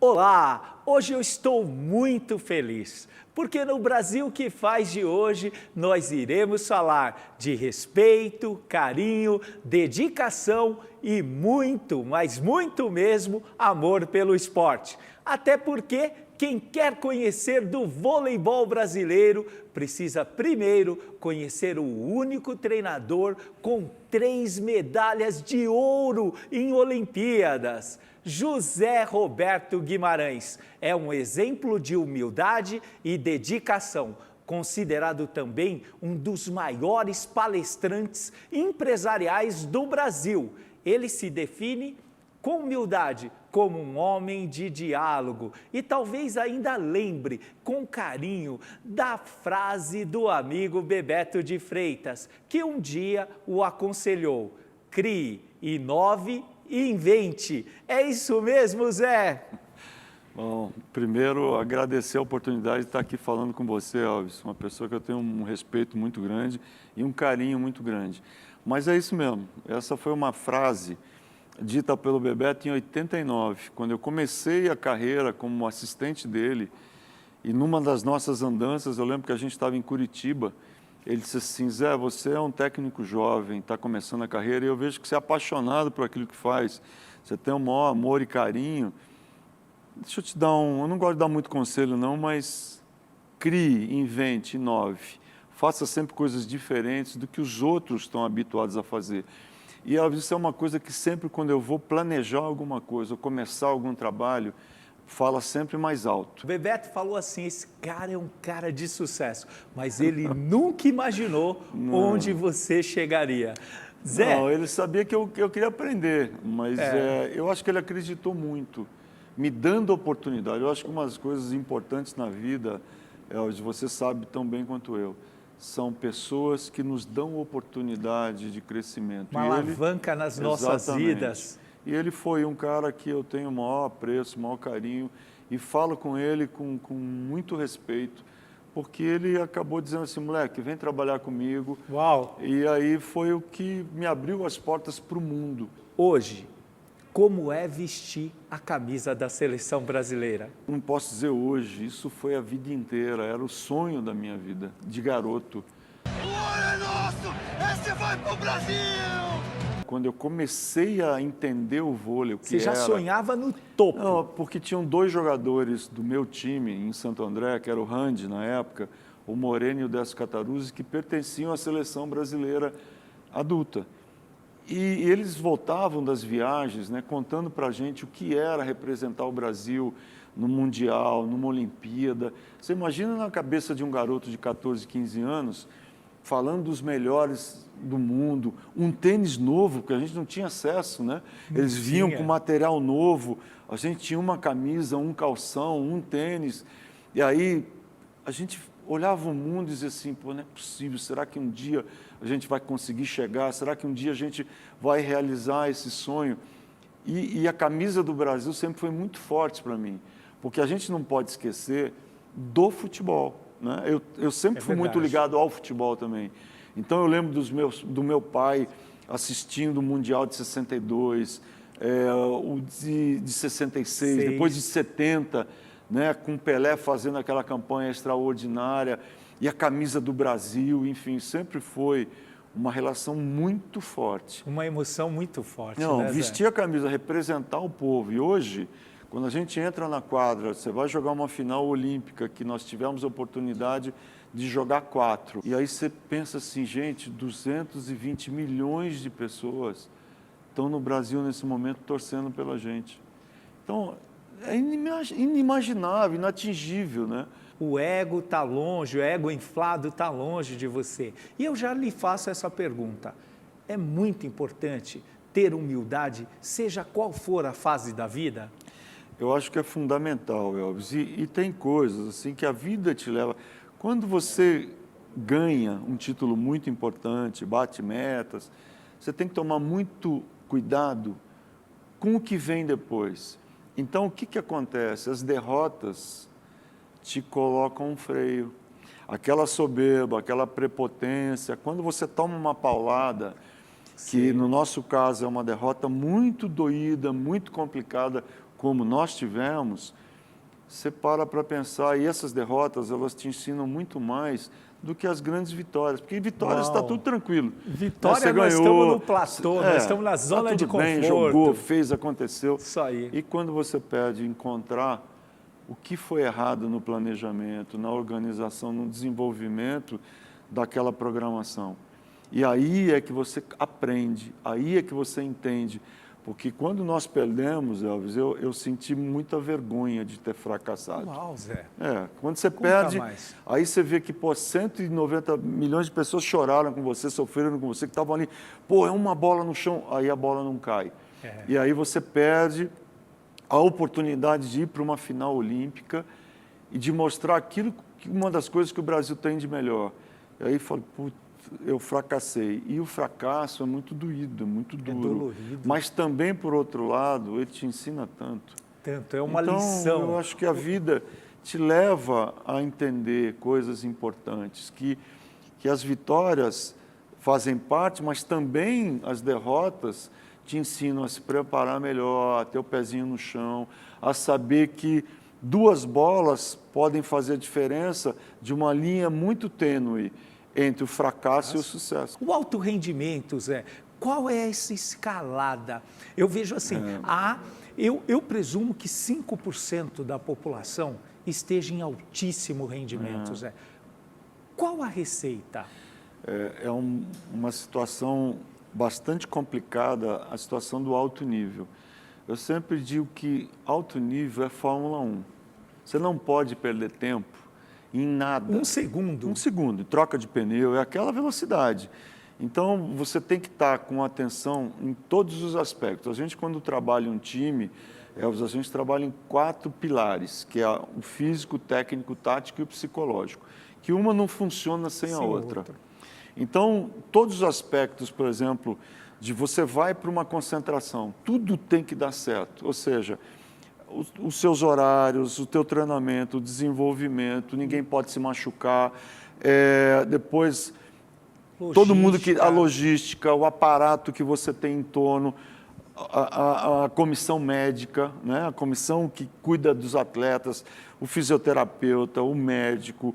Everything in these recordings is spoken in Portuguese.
Olá! Hoje eu estou muito feliz, porque no Brasil que faz de hoje nós iremos falar de respeito, carinho, dedicação e muito, mas muito mesmo, amor pelo esporte. Até porque quem quer conhecer do voleibol brasileiro precisa primeiro conhecer o único treinador com 3 medalhas de ouro em Olimpíadas. José Roberto Guimarães é um exemplo de humildade e dedicação, considerado também um dos maiores palestrantes empresariais do Brasil. Ele se define com humildade como um homem de diálogo e talvez ainda lembre com carinho da frase do amigo Bebeto de Freitas, que um dia o aconselhou: crie, inove e invente. É isso mesmo, Zé? Bom, primeiro agradecer a oportunidade de estar aqui falando com você, Elvis, uma pessoa que eu tenho um respeito muito grande e um carinho muito grande. Mas é isso mesmo, essa foi uma frase dita pelo Bebeto em 89, quando eu comecei a carreira como assistente dele, e numa das nossas andanças, eu lembro que a gente estava em Curitiba, ele disse assim: Zé, você é um técnico jovem, está começando a carreira, e eu vejo que você é apaixonado por aquilo que faz, você tem o maior amor e carinho. Deixa eu te dar eu não gosto de dar muito conselho não, mas crie, invente, inove, faça sempre coisas diferentes do que os outros estão habituados a fazer. E isso é uma coisa que sempre quando eu vou planejar alguma coisa, ou começar algum trabalho, fala sempre mais alto. O Bebeto falou assim: esse cara é um cara de sucesso, mas ele nunca imaginou onde você chegaria. Zé? Não, ele sabia que eu queria aprender, mas eu acho que ele acreditou muito, me dando oportunidade. Eu acho que uma das coisas importantes na vida, você sabe tão bem quanto eu, são pessoas que nos dão oportunidade de crescimento. Uma alavanca nas nossas vidas. E ele foi um cara que eu tenho o maior apreço, o maior carinho, e falo com ele com muito respeito, porque ele acabou dizendo assim: moleque, vem trabalhar comigo. Uau! E aí foi o que me abriu as portas para o mundo. Hoje, como é vestir a camisa da seleção brasileira? Não posso dizer hoje, isso foi a vida inteira, era o sonho da minha vida, de garoto. O ouro é nosso, esse vai pro Brasil! Quando eu comecei a entender o vôlei, o que Você já sonhava no topo? Não, porque tinham 2 jogadores do meu time em Santo André, que era o Randy na época, o Moreno e o Décio Cataruzzi, que pertenciam à seleção brasileira adulta. E eles voltavam das viagens, né, contando para a gente o que era representar o Brasil no Mundial, numa Olimpíada. Você imagina na cabeça de um garoto de 14, 15 anos, falando dos melhores do mundo, um tênis novo, porque a gente não tinha acesso, né? Eles vinham com material novo, a gente tinha uma camisa, um calção, um tênis, e aí a gente olhava o mundo e dizia assim: pô, não é possível, será que um dia a gente vai conseguir chegar? Será que um dia a gente vai realizar esse sonho? E a camisa do Brasil sempre foi muito forte para mim, porque a gente não pode esquecer do futebol, né? Eu sempre fui muito ligado ao futebol também. Então eu lembro do meu pai assistindo o Mundial de 62, o de 66, depois de 70, né, com Pelé fazendo aquela campanha extraordinária, e a camisa do Brasil, enfim, sempre foi uma relação muito forte. Uma emoção muito forte. Não, né, Zé? vestir a camisa, representar o povo. E hoje, quando a gente entra na quadra, você vai jogar uma final olímpica, que nós tivemos a oportunidade de jogar 4. E aí você pensa assim: gente, 220 milhões de pessoas estão no Brasil nesse momento torcendo pela gente. Então, é inimaginável, inatingível, né? O ego está longe, o ego inflado está longe de você. E eu já lhe faço essa pergunta: é muito importante ter humildade, seja qual for a fase da vida? Eu acho que é fundamental, Elvis. E tem coisas assim que a vida te leva. Quando você ganha um título muito importante, bate metas, você tem que tomar muito cuidado com o que vem depois. Então, o que acontece? As derrotas te colocam um freio. Aquela soberba, aquela prepotência, quando você toma uma paulada, que no nosso caso é uma derrota muito doída, muito complicada, como nós tivemos, você para pensar, e essas derrotas, elas te ensinam muito mais do que as grandes vitórias, porque vitórias está tudo tranquilo. Vitória, você nós ganhou, estamos no platô, nós estamos na zona de conforto. Bem, jogou, fez, aconteceu. Isso aí. E quando você perde encontrar o que foi errado no planejamento, na organização, no desenvolvimento daquela programação. E aí é que você aprende, aí é que você entende. Porque quando nós perdemos, Elvis, eu senti muita vergonha de ter fracassado. Uau, Zé. Quando você perde, aí você vê que 190 milhões de pessoas choraram com você, sofreram com você, que estavam ali, é uma bola no chão, aí a bola não cai. E aí você perde a oportunidade de ir para uma final olímpica e de mostrar aquilo, uma das coisas que o Brasil tem de melhor. E aí falo, eu fracassei. E o fracasso é muito doído, é muito duro. É dolorido. Mas também, por outro lado, ele te ensina tanto. Tanto, é uma então, lição. Eu acho que a vida te leva a entender coisas importantes, que as vitórias fazem parte, mas também as derrotas te ensinam a se preparar melhor, a ter o pezinho no chão, a saber que 2 bolas podem fazer a diferença de uma linha muito tênue entre o fracasso e o sucesso. O alto rendimento, Zé, qual é essa escalada? Eu vejo assim, eu presumo que 5% da população esteja em altíssimo rendimento, Zé. Qual a receita? Uma situação bastante complicada, a situação do alto nível. Eu sempre digo que alto nível é Fórmula 1. Você não pode perder tempo em nada. 1 segundo. 1 segundo. Troca de pneu, é aquela velocidade. Então, você tem que estar com atenção em todos os aspectos. A gente, quando trabalha um time, a gente trabalha em 4 pilares, que é o físico, o técnico, o tático e o psicológico, que uma não funciona sem a outra. Então, todos os aspectos, por exemplo, de você vai para uma concentração, tudo tem que dar certo. Ou seja, os seus horários, o teu treinamento, o desenvolvimento, ninguém pode se machucar. Depois, todo mundo a logística, o aparato que você tem em torno, a comissão médica, né? A comissão que cuida dos atletas, o fisioterapeuta, o médico,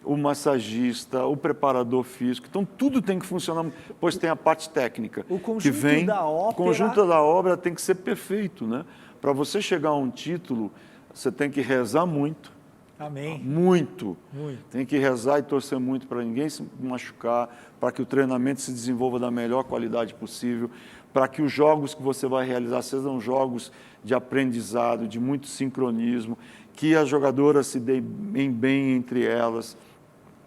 o massagista, o preparador físico. Então, tudo tem que funcionar, pois tem a parte técnica. O conjunto que vem, da ópera... O conjunto da obra tem que ser perfeito, né? Para você chegar a um título, você tem que rezar muito. Amém. Muito. Muito. Tem que rezar e torcer muito para ninguém se machucar, para que o treinamento se desenvolva da melhor qualidade possível, para que os jogos que você vai realizar sejam jogos de aprendizado, de muito sincronismo, que as jogadoras se deem bem entre elas.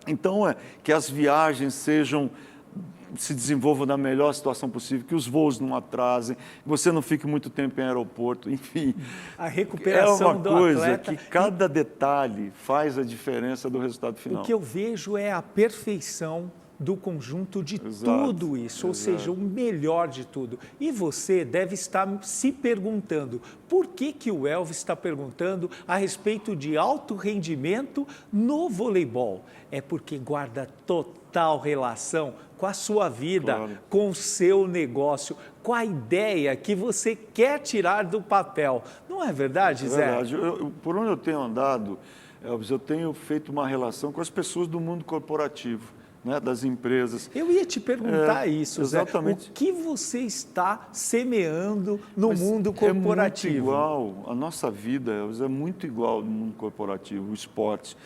Então, que as viagens se desenvolvam da melhor situação possível, que os voos não atrasem, que você não fique muito tempo em aeroporto, enfim. A recuperação do atleta... É uma coisa que cada detalhe faz a diferença do resultado final. O que eu vejo é a perfeição do conjunto de tudo isso, ou seja, o melhor de tudo. E você deve estar se perguntando, por que o Elvis está perguntando a respeito de alto rendimento no voleibol? É porque guarda total relação com a sua vida, com o seu negócio, com a ideia que você quer tirar do papel. Não é verdade, Zé? É verdade. Por onde eu tenho andado, Elvis, eu tenho feito uma relação com as pessoas do mundo corporativo, né, das empresas. Eu ia te perguntar isso, exatamente. Zé. O que você está semeando no mundo corporativo? É muito igual. A nossa vida, Elvis, é muito igual no mundo corporativo, o esporte.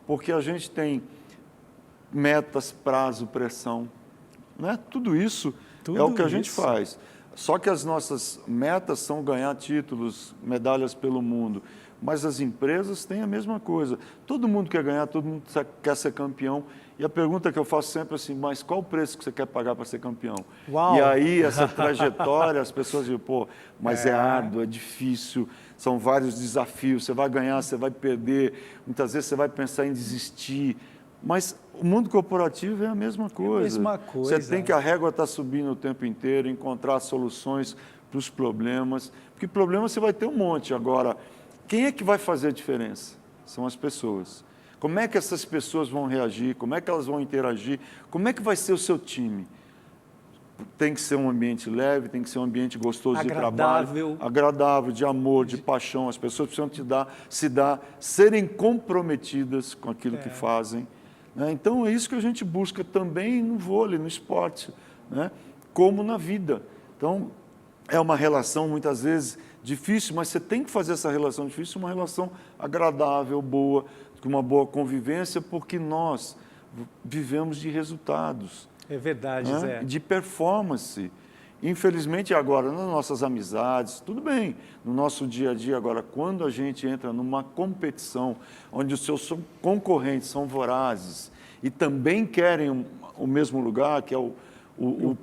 Porque a gente tem metas, prazo, pressão. Né? Tudo isso é o que a gente faz. Só que as nossas metas são ganhar títulos, medalhas pelo mundo. Mas as empresas têm a mesma coisa. Todo mundo quer ganhar, todo mundo quer ser campeão. E a pergunta que eu faço sempre é assim, mas qual o preço que você quer pagar para ser campeão? Uau. E aí, essa trajetória, as pessoas dizem, mas é árduo, é difícil, são vários desafios, você vai ganhar, você vai perder, muitas vezes você vai pensar em desistir. Mas o mundo corporativo é a mesma coisa. É a mesma coisa. Você tem que a régua estar subindo o tempo inteiro, encontrar soluções para os problemas, porque problema você vai ter um monte. Agora, quem é que vai fazer a diferença? São as pessoas. Como é que essas pessoas vão reagir? Como é que elas vão interagir? Como é que vai ser o seu time? tem que ser um ambiente leve, tem que ser um ambiente gostoso de Agradável. trabalho, agradável, de amor, de paixão. As pessoas precisam serem comprometidas com aquilo que fazem, né? Então, é isso que a gente busca também no vôlei, no esporte, né? Como na vida. Então, é uma relação, muitas vezes, difícil, mas você tem que fazer essa relação difícil uma relação agradável, boa, com uma boa convivência, porque nós vivemos de resultados. É verdade, Né? Zé. De performance. Infelizmente, agora, nas nossas amizades, tudo bem, no nosso dia a dia, agora, quando a gente entra numa competição onde os seus concorrentes são vorazes e também querem o mesmo lugar, que é o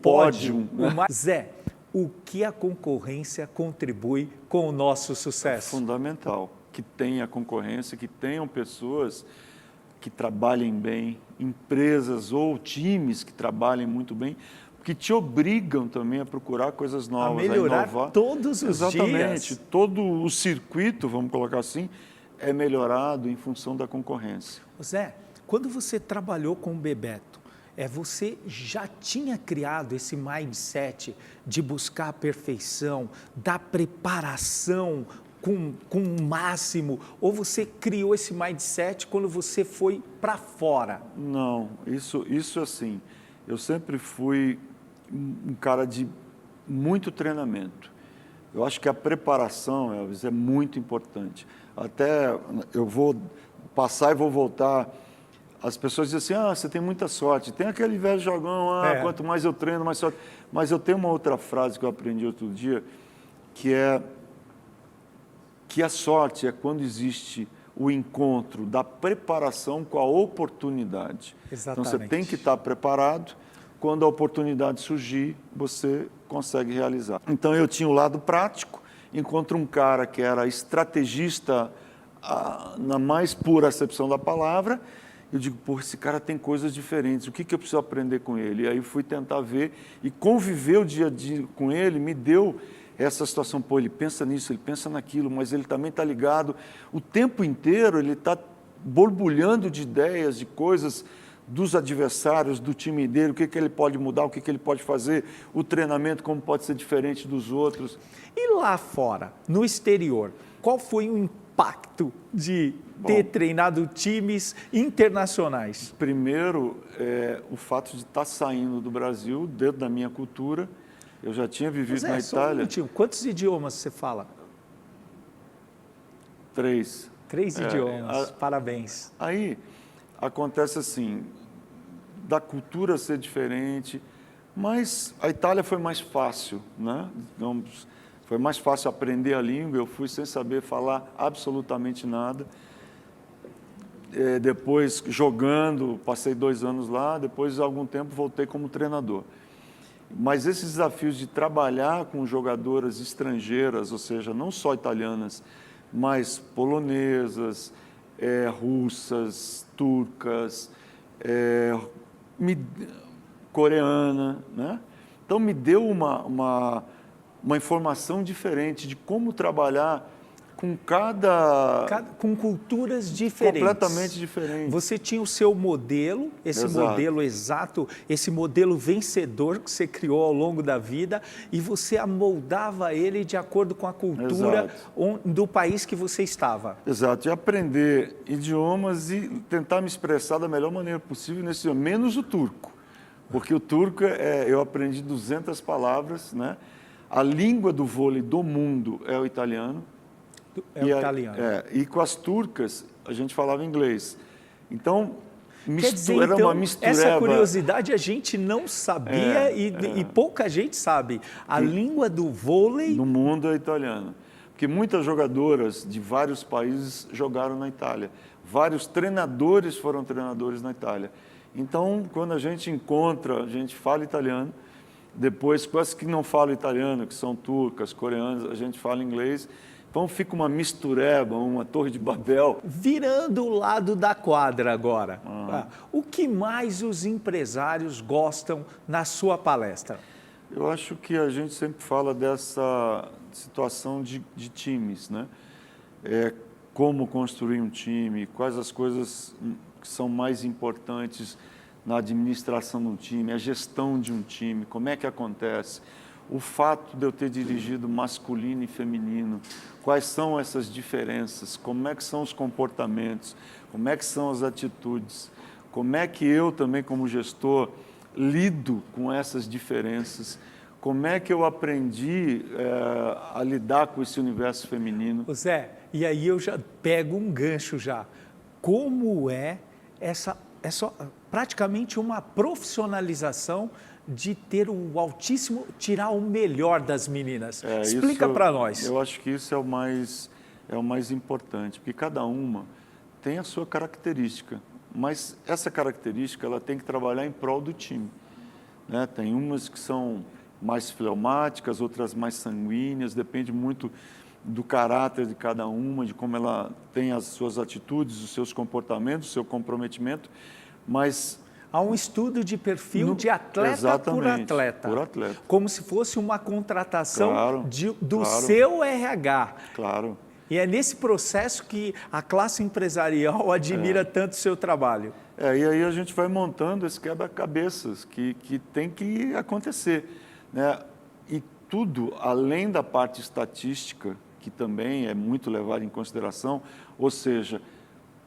pódio. Né? Zé, o que a concorrência contribui com o nosso É sucesso? fundamental que tenha concorrência, que tenham pessoas que trabalhem bem, empresas ou times que trabalhem muito bem, que te obrigam também a procurar coisas novas, A melhorar inovar. todos os Exatamente. dias. Todo o circuito, vamos colocar assim, é melhorado em função da concorrência. Zé, quando você trabalhou com o Bebeto, você já tinha criado esse mindset de buscar a perfeição, da preparação com o máximo, ou você criou esse mindset quando você foi para fora? Não, isso assim, eu sempre fui um cara de muito treinamento. Eu acho que a preparação, Elvis, é muito importante. Até eu vou passar e vou voltar. As pessoas dizem assim, você tem muita sorte. Tem aquele velho jargão, quanto mais eu treino, mais sorte. Mas eu tenho uma outra frase que eu aprendi outro dia, que é que a sorte é quando existe o encontro da preparação com a oportunidade. Exatamente. Então, você tem que estar preparado. Quando a oportunidade surgir, você consegue realizar. Então, eu tinha o lado prático, encontro um cara que era estrategista na mais pura acepção da palavra. Eu digo, esse cara tem coisas diferentes, o que eu preciso aprender com ele? E aí fui tentar ver e conviver o dia a dia com ele me deu essa situação. Ele pensa nisso, ele pensa naquilo, mas ele também está ligado. O tempo inteiro ele está borbulhando de ideias, de coisas dos adversários, do time dele, o que ele pode mudar, o que ele pode fazer, o treinamento, como pode ser diferente dos outros. E lá fora, no exterior, qual foi o impacto de ter treinado times internacionais? Primeiro, o fato de estar saindo do Brasil, dentro da minha cultura. Eu já tinha vivido na Itália. Quantos idiomas você fala? 3. 3 idiomas, parabéns. Aí acontece assim, da cultura ser diferente, mas a Itália foi mais fácil, né? Então, foi mais fácil aprender a língua, eu fui sem saber falar absolutamente nada. Depois, jogando, passei 2 anos lá, depois de algum tempo voltei como treinador. Mas esses desafios de trabalhar com jogadoras estrangeiras, ou seja, não só italianas, mas polonesas, russas, turcas, coreana, né? Então me deu uma informação diferente de como trabalhar com com culturas diferentes. Completamente diferentes. Você tinha o seu modelo, esse modelo exato, esse modelo vencedor que você criou ao longo da vida e você amoldava ele de acordo com a cultura do país que você estava. Exato. E aprender idiomas e tentar me expressar da melhor maneira possível nesse idioma, menos o turco. Porque o turco, eu aprendi 200 palavras, né? A língua do vôlei do mundo é o italiano. É o italiano. E com as turcas, a gente falava inglês. Então, era uma mistureba. Essa curiosidade a gente não sabia e pouca gente sabe. A língua do vôlei... No mundo é italiano. Porque muitas jogadoras de vários países jogaram na Itália. Vários treinadores foram treinadores na Itália. Então, quando a gente encontra, a gente fala italiano. Depois, com as que não falam italiano, que são turcas, coreanas, a gente fala inglês. Então fica uma mistureba, uma torre de Babel. Virando o lado da quadra agora, o que mais os empresários gostam na sua palestra? Eu acho que a gente sempre fala dessa situação de times, né? Como construir um time, quais as coisas que são mais importantes na administração de um time, a gestão de um time, como é que acontece, o fato de eu ter dirigido masculino e feminino, quais são essas diferenças, como é que são os comportamentos, como é que são as atitudes, como é que eu também como gestor lido com essas diferenças, como é que eu aprendi a lidar com esse universo feminino. Zé, e aí eu já pego um gancho já. Como é praticamente uma profissionalização de ter o altíssimo, tirar o melhor das meninas? Explica para nós. Eu acho que isso é o mais importante, porque cada uma tem a sua característica, mas essa característica ela tem que trabalhar em prol do time, né? Tem umas que são mais fleumáticas, outras mais sanguíneas, depende muito do caráter de cada uma, de como ela tem as suas atitudes, os seus comportamentos, o seu comprometimento, mas... Há um estudo de perfil de atleta por atleta. Por atleta. Como se fosse uma contratação do claro. seu RH. Claro. E é nesse processo que a classe empresarial admira tanto o seu trabalho. E aí a gente vai montando esse quebra-cabeças que tem que acontecer, né? E tudo, além da parte estatística, que também é muito levada em consideração, ou seja,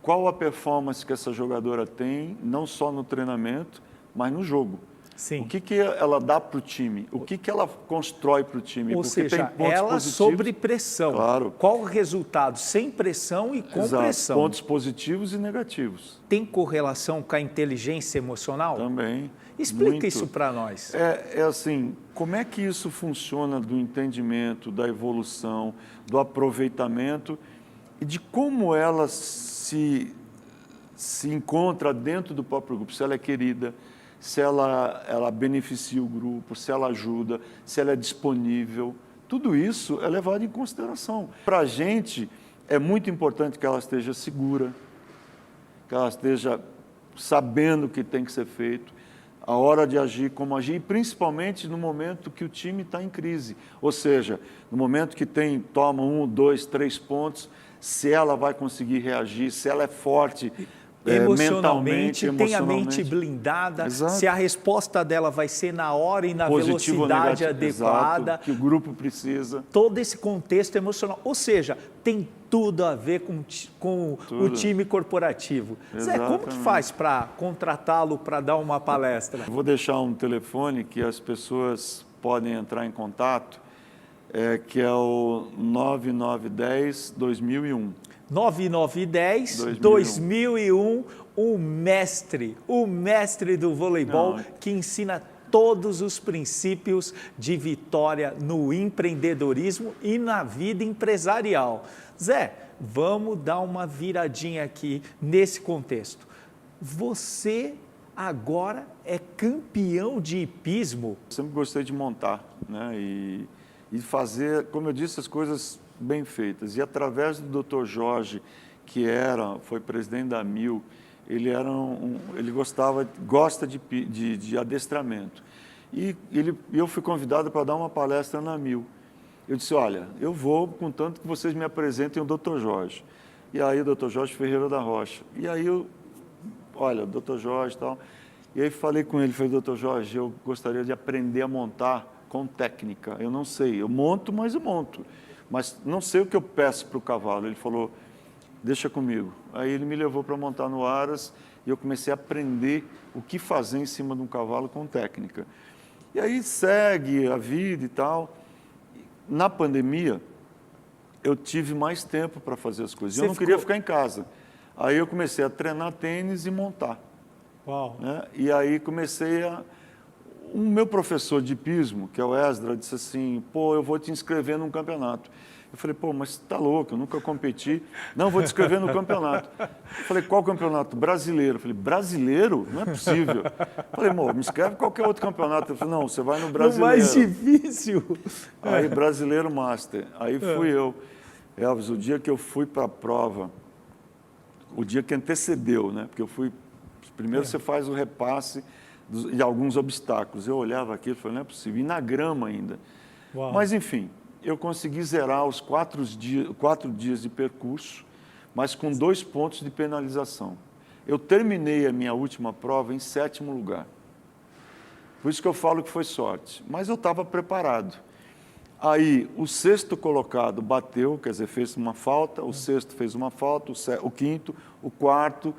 qual a performance que essa jogadora tem, não só no treinamento, mas no jogo. Sim. O que ela dá para o time? O que ela constrói para o time? Ou porque seja, tem pontos ela positivos, sobre pressão. Claro. Qual o resultado sem pressão e com Exato. pressão? Pontos positivos e negativos. Tem correlação com a inteligência emocional? Também. Explica muito. isso para nós. É assim, como é que isso funciona do entendimento, da evolução, do aproveitamento e de como ela se encontra dentro do próprio grupo, se ela é querida, se ela beneficia o grupo, se ela ajuda, se ela é disponível. Tudo isso é levado em consideração. Para a gente, é muito importante que ela esteja segura, que ela esteja sabendo o que tem que ser feito, a hora de agir, como agir, e principalmente no momento que o time está em crise. Ou seja, no momento que toma 1, 2, 3 pontos, se ela vai conseguir reagir, se ela é forte emocionalmente, tem a mente blindada, Exato. Se a resposta dela vai ser na hora e na positivo velocidade negativo, adequada. Exato, que o grupo precisa. Todo esse contexto emocional. Ou seja, tem tudo a ver com o time corporativo. Zé, como que faz para contratá-lo para dar uma palestra? Eu vou deixar um telefone que as pessoas podem entrar em contato, que é o 9910-2001. 9910-2001, o mestre do voleibol que ensina todos os princípios de vitória no empreendedorismo e na vida empresarial. Zé, vamos dar uma viradinha aqui nesse contexto. Você agora é campeão de hipismo. Sempre gostei de montar, né? E fazer, como eu disse, as coisas bem feitas. E através do Dr. Jorge, que foi presidente da Mil, ele gosta de adestramento. E eu fui convidado para dar uma palestra na Mil. Eu disse, olha, eu vou contanto que vocês me apresentem o Dr. Jorge. E aí o Dr. Jorge Ferreira da Rocha. E aí olha, o Dr. Jorge e tal. E aí falei com ele, falei, Dr. Jorge, eu gostaria de aprender a montar com técnica. Eu não sei, eu monto, mas eu monto. Mas não sei o que eu peço para o cavalo. Ele falou, deixa comigo. Aí ele me levou para montar no Aras e eu comecei a aprender o que fazer em cima de um cavalo com técnica. E aí segue a vida e tal. Na pandemia, eu tive mais tempo para fazer as coisas. Eu não queria ficar em casa. Aí eu comecei a treinar tênis e montar. Uau. Né? E aí comecei O meu professor de hipismo, que é o Esdra, disse assim, eu vou te inscrever num campeonato. Eu falei, mas tá louco, eu nunca competi. Não, vou te inscrever no campeonato. Eu falei, qual campeonato? Brasileiro. Eu falei, brasileiro? Não é possível. Eu falei, me inscreve em qualquer outro campeonato. Ele falou, não, você vai no brasileiro. O mais difícil. Aí, brasileiro master. Aí fui eu. Elvis, o dia que eu fui para a prova, o dia que antecedeu, né? Porque eu fui... Primeiro você faz o repasse de alguns obstáculos. Eu olhava aquilo e falei, não é possível. E na grama ainda. Uau. Mas, enfim, eu consegui zerar os 4 dias de percurso, mas com 2 pontos de penalização. eu terminei a minha última prova em 7º lugar. Por isso que eu falo que foi sorte. Mas eu estava preparado. Aí, o 6º colocado bateu, quer dizer, fez uma falta, o 6º fez uma falta, o 5º, o 4º,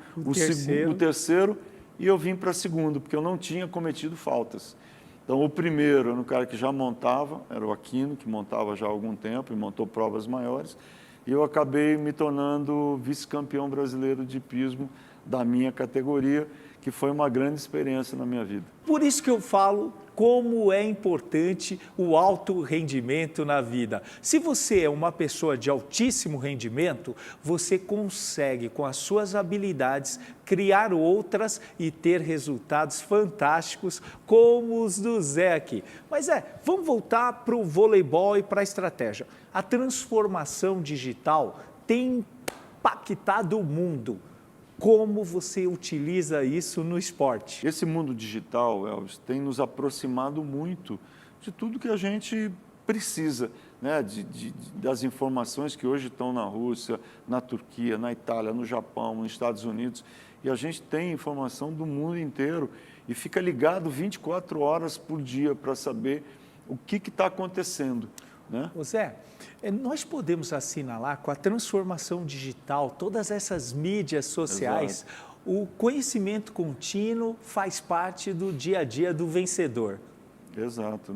o terceiro, e eu vim para 2º, porque eu não tinha cometido faltas. Então, o primeiro era um cara que já montava, era o Aquino, que montava já há algum tempo e montou provas maiores, e eu acabei me tornando vice-campeão brasileiro de hipismo da minha categoria, que foi uma grande experiência na minha vida. Por isso que eu falo como é importante o alto rendimento na vida. Se você é uma pessoa de altíssimo rendimento, você consegue, com as suas habilidades, criar outras e ter resultados fantásticos, como os do Zé aqui. Mas vamos voltar para o voleibol e para a estratégia. A transformação digital tem impactado o mundo. Como você utiliza isso no esporte? Esse mundo digital, Elvis, tem nos aproximado muito de tudo que a gente precisa, né? Das informações que hoje estão na Rússia, na Turquia, na Itália, no Japão, nos Estados Unidos. E a gente tem informação do mundo inteiro e fica ligado 24 horas por dia para saber o que está acontecendo. Né? Zé, nós podemos assinalar com a transformação digital, todas essas mídias sociais, exato, o conhecimento contínuo faz parte do dia a dia do vencedor. Exato.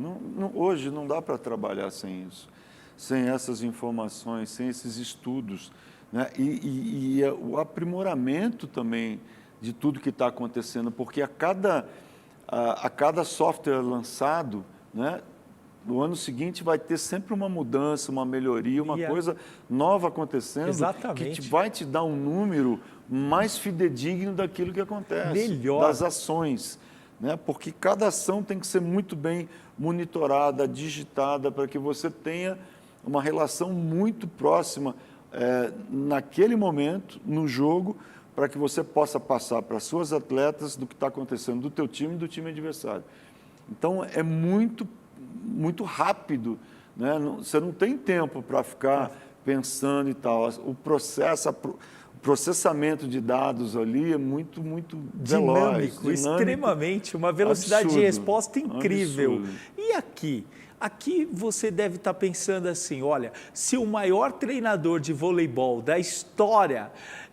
Hoje não dá para trabalhar sem isso, sem essas informações, sem esses estudos. Né? E o aprimoramento também de tudo que está acontecendo, porque a cada software lançado, né, no ano seguinte vai ter sempre uma mudança, uma melhoria, uma coisa nova acontecendo. Exatamente. Que vai te dar um número mais fidedigno daquilo que acontece, melhor, das ações. Né? Porque cada ação tem que ser muito bem monitorada, digitada, para que você tenha uma relação muito próxima naquele momento, no jogo, para que você possa passar para as suas atletas do que está acontecendo do teu time e do time adversário. Então, é muito rápido, né? Você não tem tempo para ficar pensando e tal. O processamento de dados ali é muito dinâmico, veloz, extremamente, uma velocidade de resposta incrível. Absurdo. E aqui você deve estar pensando assim, olha, se o maior treinador de voleibol da história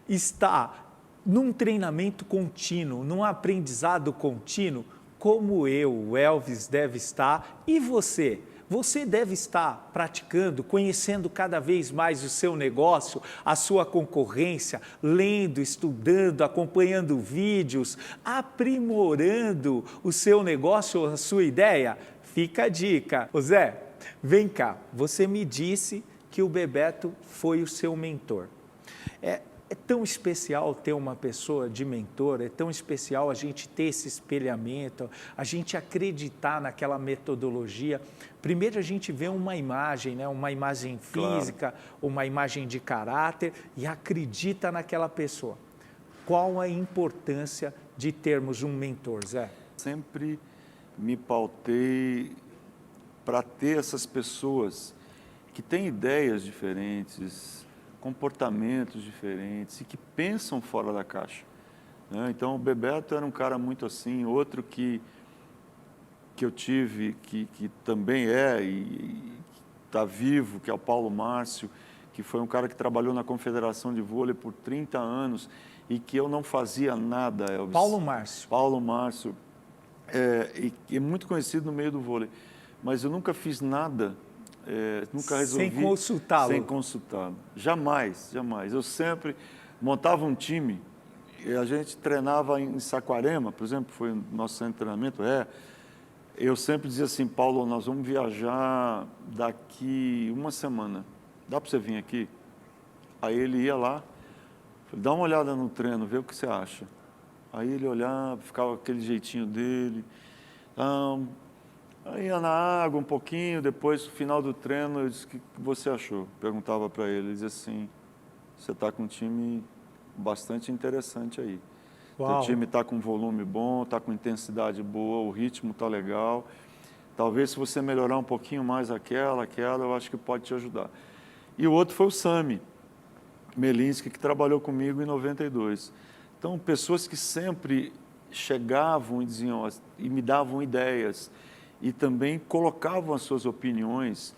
está num treinamento contínuo, num aprendizado contínuo, como eu, o Elvis, deve estar, e você? Você deve estar praticando, conhecendo cada vez mais o seu negócio, a sua concorrência, lendo, estudando, acompanhando vídeos, aprimorando o seu negócio, a sua ideia? Fica a dica. Ô Zé, vem cá, você me disse que o Bebeto foi o seu mentor. É tão especial ter uma pessoa de mentor, é tão especial a gente ter esse espelhamento, a gente acreditar naquela metodologia. Primeiro a gente vê uma imagem, né? Uma imagem física, claro, uma imagem de caráter e acredita naquela pessoa. Qual a importância de termos um mentor, Zé? Sempre me pautei para ter essas pessoas que têm ideias diferentes, comportamentos diferentes e que pensam fora da caixa. Né? Então, o Bebeto era um cara muito assim. Outro que eu tive, que também e está vivo, que é o Paulo Márcio, que foi um cara que trabalhou na Confederação de Vôlei por 30 anos e que eu não fazia nada, Elvis. Paulo Márcio. Paulo Márcio. E é muito conhecido no meio do vôlei. Mas eu nunca fiz nada, nunca resolvi... Sem consultá-lo. Sem consultá-lo. Jamais, jamais. Eu sempre montava um time e a gente treinava em Saquarema, por exemplo, foi o nosso centro de treinamento, eu sempre dizia assim, Paulo, nós vamos viajar daqui uma semana. Dá para você vir aqui? Aí ele ia lá, falei, dá uma olhada no treino, vê o que você acha. Aí ele olhava, ficava aquele jeitinho dele. Aí ia na água um pouquinho, depois, no final do treino, eu disse, o que você achou? Perguntava para ele, ele dizia assim, você está com um time bastante interessante aí. Uau. O time está com volume bom, está com intensidade boa, o ritmo está legal. Talvez se você melhorar um pouquinho mais aquela, eu acho que pode te ajudar. E o outro foi o Sami Melinski, que trabalhou comigo em 92. Então, pessoas que sempre chegavam e diziam, e me davam ideias, e também colocavam as suas opiniões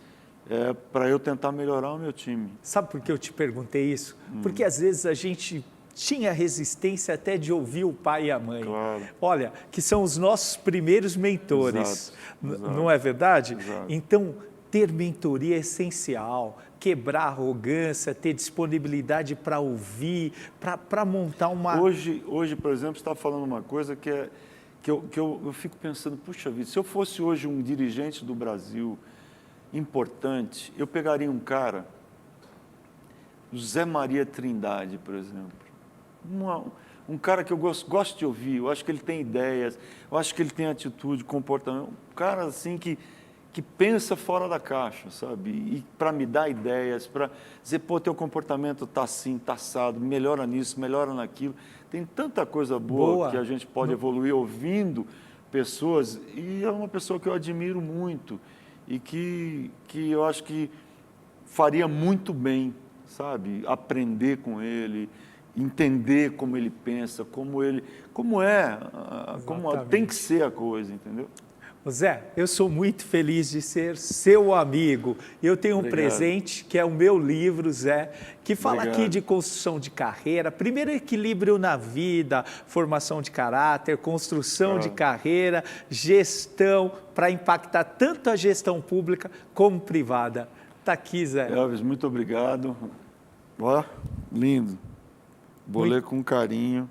para eu tentar melhorar o meu time. Sabe por que eu te perguntei isso? Porque às vezes a gente tinha resistência até de ouvir o pai e a mãe. Claro. Olha, que são os nossos primeiros mentores, Exato. Não é verdade? Exato. Então, ter mentoria é essencial, quebrar a arrogância, ter disponibilidade para ouvir, para montar uma... Hoje, por exemplo, você está falando uma coisa que eu fico pensando, puxa vida, se eu fosse hoje um dirigente do Brasil importante, eu pegaria um cara, José Maria Trindade, por exemplo, um cara que eu gosto de ouvir, eu acho que ele tem ideias, eu acho que ele tem atitude, comportamento, um cara assim que pensa fora da caixa, sabe? E para me dar ideias, para dizer, pô, teu comportamento está assim, está assado, melhora nisso, melhora naquilo. Tem tanta coisa boa que a gente pode evoluir ouvindo pessoas, e é uma pessoa que eu admiro muito e que eu acho que faria muito bem, sabe? Aprender com ele, entender como ele pensa, como tem que ser a coisa, entendeu? Zé, eu sou muito feliz de ser seu amigo. Eu tenho um presente, que é o meu livro, Zé, que fala aqui de construção de carreira, primeiro equilíbrio na vida, formação de caráter, construção de carreira, gestão, para impactar tanto a gestão pública como privada. Está aqui, Zé. Elvis, muito obrigado. Ó, lindo. Vou ler com carinho.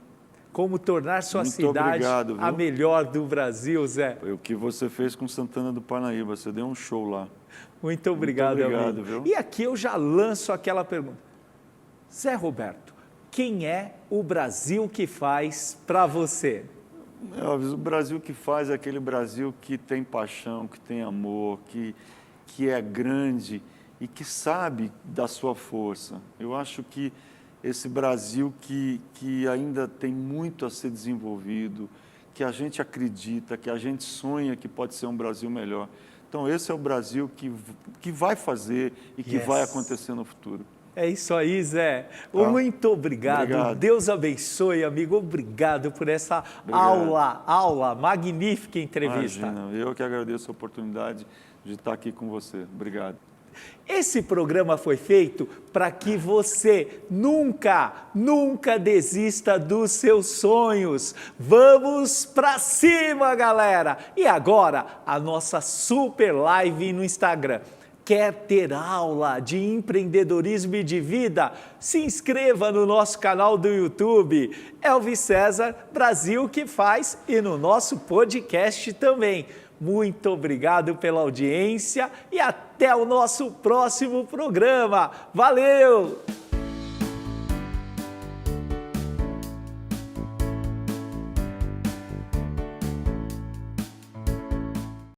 Como tornar sua Muito cidade obrigado, a melhor do Brasil, Zé. Foi o que você fez com Santana do Parnaíba, você deu um show lá. Muito obrigado, amigo. Viu? E aqui eu já lanço aquela pergunta. Zé Roberto, quem é o Brasil que faz para você? Elvis, o Brasil que faz é aquele Brasil que tem paixão, que tem amor, que é grande e que sabe da sua força. Eu acho que esse Brasil que ainda tem muito a ser desenvolvido, que a gente acredita, que a gente sonha que pode ser um Brasil melhor. Então, esse é o Brasil que vai fazer e que vai acontecer no futuro. É isso aí, Zé. Muito obrigado. Deus abençoe, amigo. Obrigado por essa aula, magnífica entrevista. Imagina, eu que agradeço a oportunidade de estar aqui com você. Obrigado. Esse programa foi feito para que você nunca desista dos seus sonhos. Vamos para cima, galera! E agora, a nossa super live no Instagram. Quer ter aula de empreendedorismo e de vida? Se inscreva no nosso canal do YouTube, Elvis César Brasil que faz, e no nosso podcast também. Muito obrigado pela audiência e até o nosso próximo programa. Valeu!